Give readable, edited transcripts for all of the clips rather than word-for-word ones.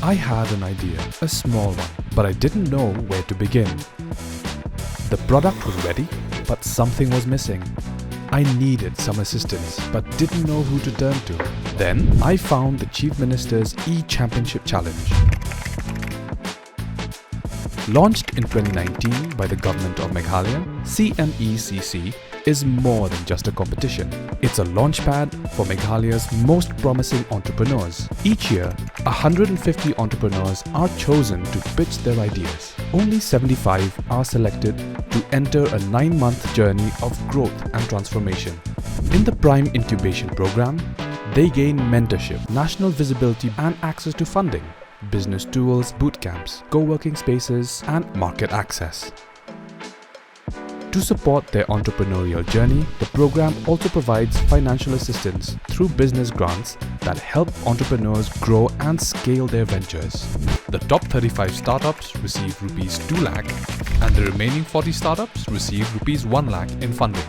I had an idea, a small one, but I didn't know where to begin. The product was ready, but something was missing. I needed some assistance, but didn't know who to turn to. Then I found the Chief Minister's E-Championship Challenge. Launched in 2019 by the Government of Meghalaya, CMECC is more than just a competition. It's a launchpad for Meghalaya's most promising entrepreneurs. Each year, 150 entrepreneurs are chosen to pitch their ideas. Only 75 are selected to enter a 9-month journey of growth and transformation. In the Prime Incubation Program, they gain mentorship, national visibility and access to funding, business tools, boot camps, co-working spaces and market access. To support their entrepreneurial journey, the program also provides financial assistance through business grants that help entrepreneurs grow and scale their ventures. The top 35 startups receive Rs 2 lakh and the remaining 40 startups receive Rs 1 lakh in funding.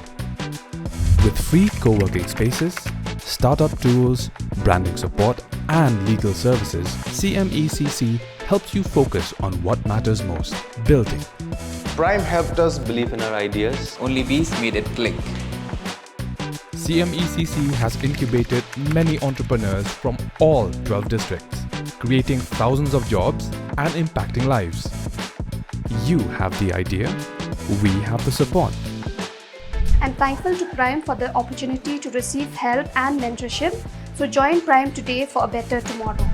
With free co-working spaces, startup tools, branding support and legal services, CMECC helps you focus on what matters most, building. Prime helped us believe in our ideas. Only we made it click. CMECC has incubated many entrepreneurs from all 12 districts, creating thousands of jobs and impacting lives. You have the idea, we have the support. I'm thankful to Prime for the opportunity to receive help and mentorship. So join Prime today for a better tomorrow.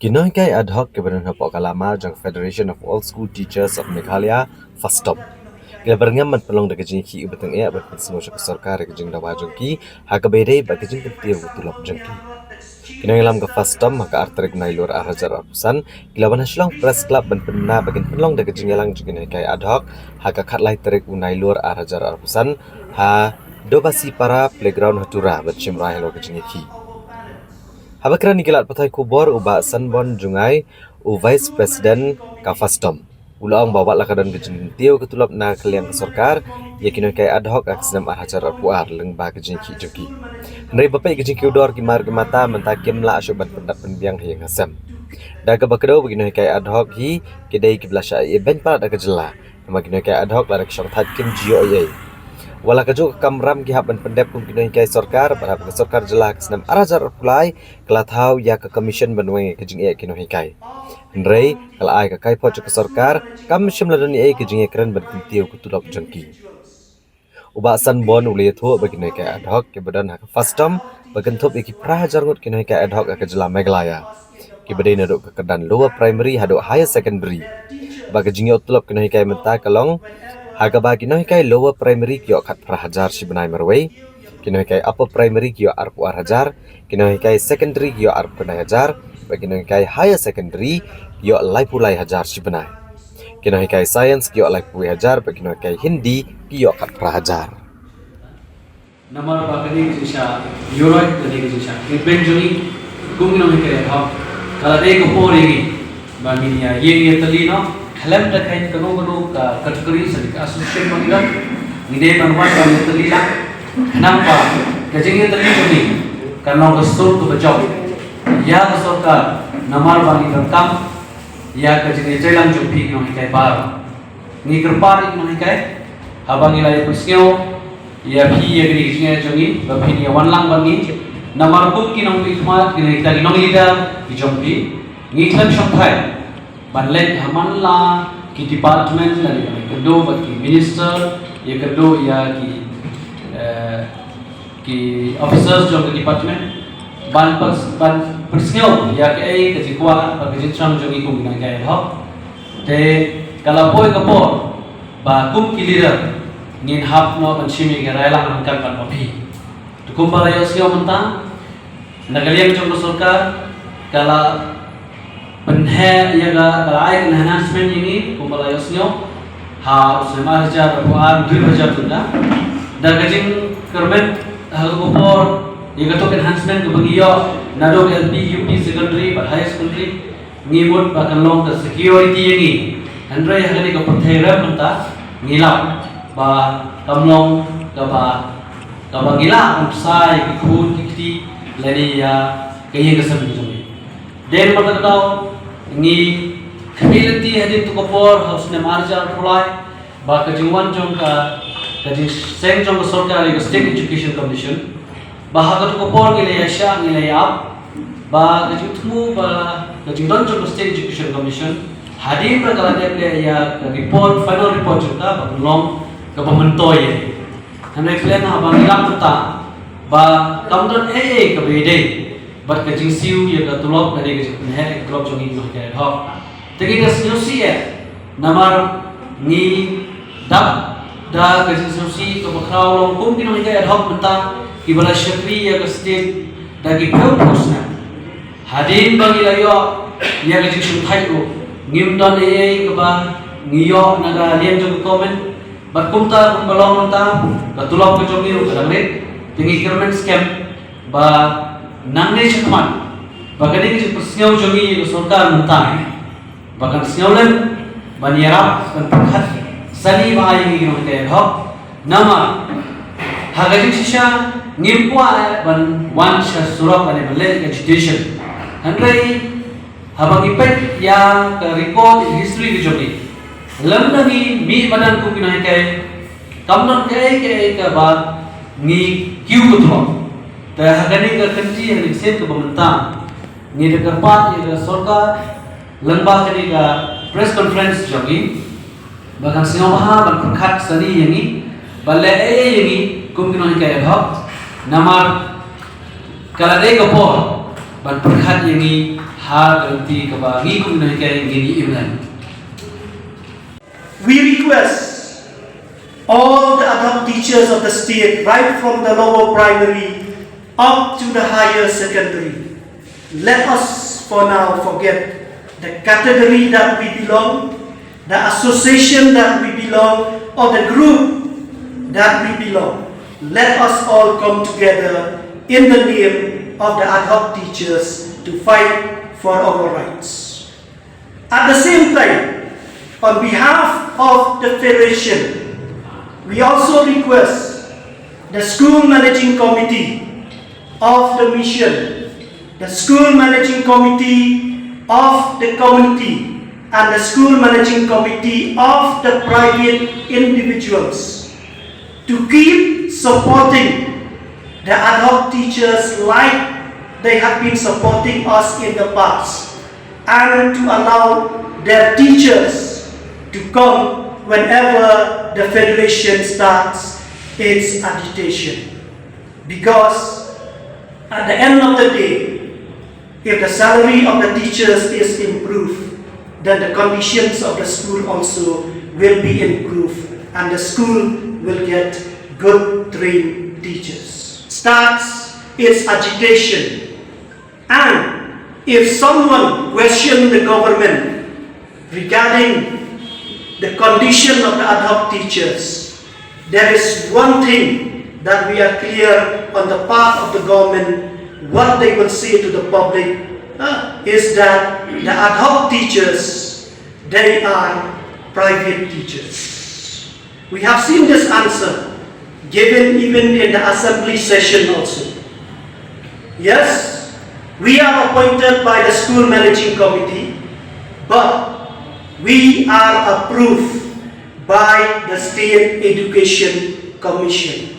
Nonghikai Adhoc kebenaran hapok kalama jang Federation of All School Teachers of Meghalaya FASTOM. Kila berngam man pelong de kejing ki ubeteng e abat semua sarkar kejing Dawa jengki hakabede ba kejing pentir Tulop jengki. Kina ngelam ke FASTOM maka arterik nailur arajar arpusan kila wan haslong press club ban penna bagian pelong de kejing elang jengki Nonghikai Adhoc haka kat lai terik unailur arajar arpusan ha dobasi para playground hatura bat chimrai lo kejing ki. Habakran nikilat patai kubor uba sanbon jungai u Vice President ka FASTOM. Ulang bawa lakadan kejing tiau ketulap na kalian kesorkar yakin Nonghikai Adhoc aksenam arhajar arpuar lengba kejing ki jengki. Nari bapai kejing kiudor kimar gemata mentakim la asyubat pendat penbiang yang hasam. Daga bakado bagi Nonghikai Adhoc hi kedai kiblasha event parat daga jela. Nama Nonghikai Adhoc la dak syartat kim GOA. Wala kajo kamram ki haban pendep kum Nonghikai sorkar pada sorkar jela kesenam arajar arpulai kelathau ya ke commission banwe kejing e Nonghikai. Nrei kala ai ka kai pot ke sorkar kam shimladani e kejing e kran bertintiu ke Tulop jengki. Uba san bon ule thu bagi Nonghikai Adhoc ke badan hak FASTOM bagentup iki prahajar ngut ke Nonghikai Adhoc ke jela Meghalaya. Ki badai naduk ke kedan lower primary haduk higher secondary. Bagi kejing e Tulop ke Nonghikai menta kalong haga bagi Nonghikai lower primary kyo kat prahajar si benai marway, Nonghikai upper primary kyo arpu arhajar, Nonghikai secondary kyo arpu benai hajar, bagi Nonghikai higher secondary kyo laipulai hajar si benai. Nonghikai science kyo laipulai hajar, bagi Nonghikai Hindi kyo kat prahajar. Namar bakani kisah, Europe kani kisah. Benjuni kung Nonghikai Adhoc, kalau dia kepori bagi dia ye telino. Halam terkait kanu ka kategori sedik asosiasi mengira ngide manwan bang telila kenapa kejengnya telila ni karena kesur tu bacau ya kesur ka namar bang rekam ya kejengnya jalan jumpi Nonghikai bar ni kerpar Nonghikai abang ilai pusnyo ya pi ya gini kejengnya jongi bapi ni wanlang bangi namar kum ki Nonghikai kita Nonghikai ki jumpi ni klem sampai Banlet hamanla ki department dari kedua bagi minister, ya kedua ya ki officers jom ke department, ban persnyo ya ke kejikuan bagi jenjang jom ikut Nonghikai Adhoc. Te kalau boy kapor, ba kum ki leader ngin hap no panchimi gerailang angkat pan papi. Tukum balayo sio mentang, nagaliang jom sorkar kalau penhe yaga kalai enhancement ini kumbalayosnyo ha usma hajar buan 2000 tunda da kajing kermet hal kupor yaga to enhancement ke bagiyo nadok LP, UP secondary, but high school ri ngimut bahkan long ke security yangi. Andre hagani ke perthera menta ngilap ba kamlong ke ba ngilap sai ke khun kiti lani ya kaya ke sabi jumi. Den mata tau ngi community hadin tu kapor house ne marja pulai ba ke jingwan jong ka seng jong sarkari ke state education commission bahaga tu kapor ngile yasha ngile yap ba ke jutmu ba ke jingwan jong state education commission hadim perkara dia ya report final report juga ba long ke pementoy hande klen ha ba ngilap ta ba kamdon ke bede bat ke jingsiu ya ke tulop dari ke ne tulop jongi ke Adhoc tegi ke siusi namar ni dap da ke siusi ke bakrau long kum kino ke Adhoc menta ibala syakri ya ke state dagi peu posna hadin bagi layo ya ke jingsiu thai ro ngim don ke ba ngiyo naga liem jong komen bat kumta balong menta ke tulop ke jongi ro kadang tingi kermen scam ba nangne chakman bagani ke persngau jongi sarkar menta bahkan senyolen baniara dan perkat sali bahaya ini ke Adhoc nama hagajing sisa ngimpa ban wan surah ban bele education handai habang ipet ya ke record history ke jongi lamna ni mi badan ku kinai ke kamnon ke ba ni kiu betul ta hagani ke kanti hari set ke pemerintah ni de kerpat ya sarkar lembah kini ka press conference jongi bahkan singaha ban perkat sani yangi balle yangi kum kino ke Adhoc namar kalade ko po ban perkat yangi ha ganti ka ba ngi kum kino ke ngini imlan. We request all the Adhoc teachers of the state, right from the lower primary up to the higher secondary, let us for now forget the category that we belong, the association that we belong, or the group that we belong. Let us all come together in the name of the Adhoc teachers to fight for our rights. At the same time, on behalf of the Federation, we also request the school managing committee of the mission, the school managing committee of the community, and the school managing committee of the private individuals to keep supporting the Adhoc teachers like they have been supporting us in the past, and to allow their teachers to come whenever the Federation starts its agitation. Because at the end of the day, if the salary of the teachers is improved, then the conditions of the school also will be improved, and the school will get good trained teachers. Starts its agitation, and if someone questions the government regarding the condition of the Adhoc teachers, there is one thing that we are clear on the part of the government. What they will say to the public is that the Adhoc teachers, they are private teachers. We have seen this answer given even in the assembly session also. Yes, we are appointed by the school managing committee, but we are approved by the State Education Commission.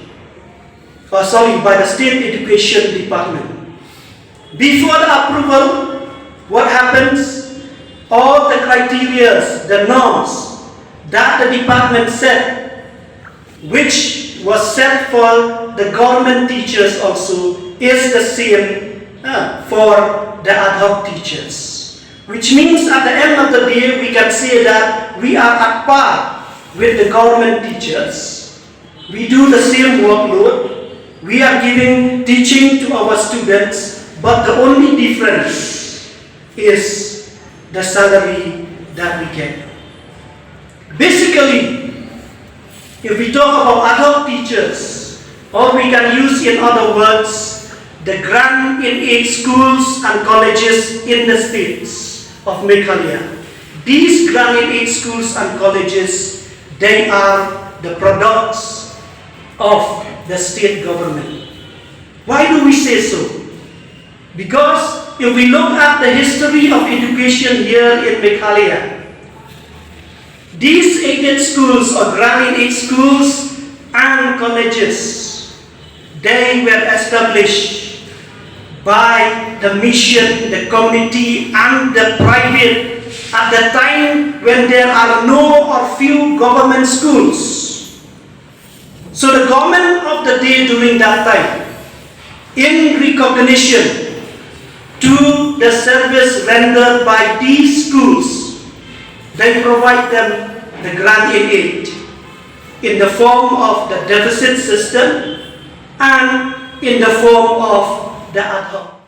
By the State Education Department. Before the approval, what happens? All the criteria, the norms that the department set, which was set for the government teachers also, is the same for the Adhoc teachers. Which means at the end of the day, we can say that we are at par with the government teachers. We do the same workload. We are teaching to our students, but the only difference is the salary that we get. Basically, if we talk about Adhoc teachers, or we can use in other words, the grant in 8 schools and colleges in the states of Meghalaya. These grant in 8 schools and colleges, they are the products of the state government. Why do we say so? Because if we look at the history of education here in Meghalaya, these aided schools or grant in 8 schools and colleges, they were established by the mission, the community and the private at the time when there are no or few government schools. So the government of the day during that time, in recognition to the service rendered by these schools, they provide them the grant in aid in the form of the deficit system and in the form of the ad hoc.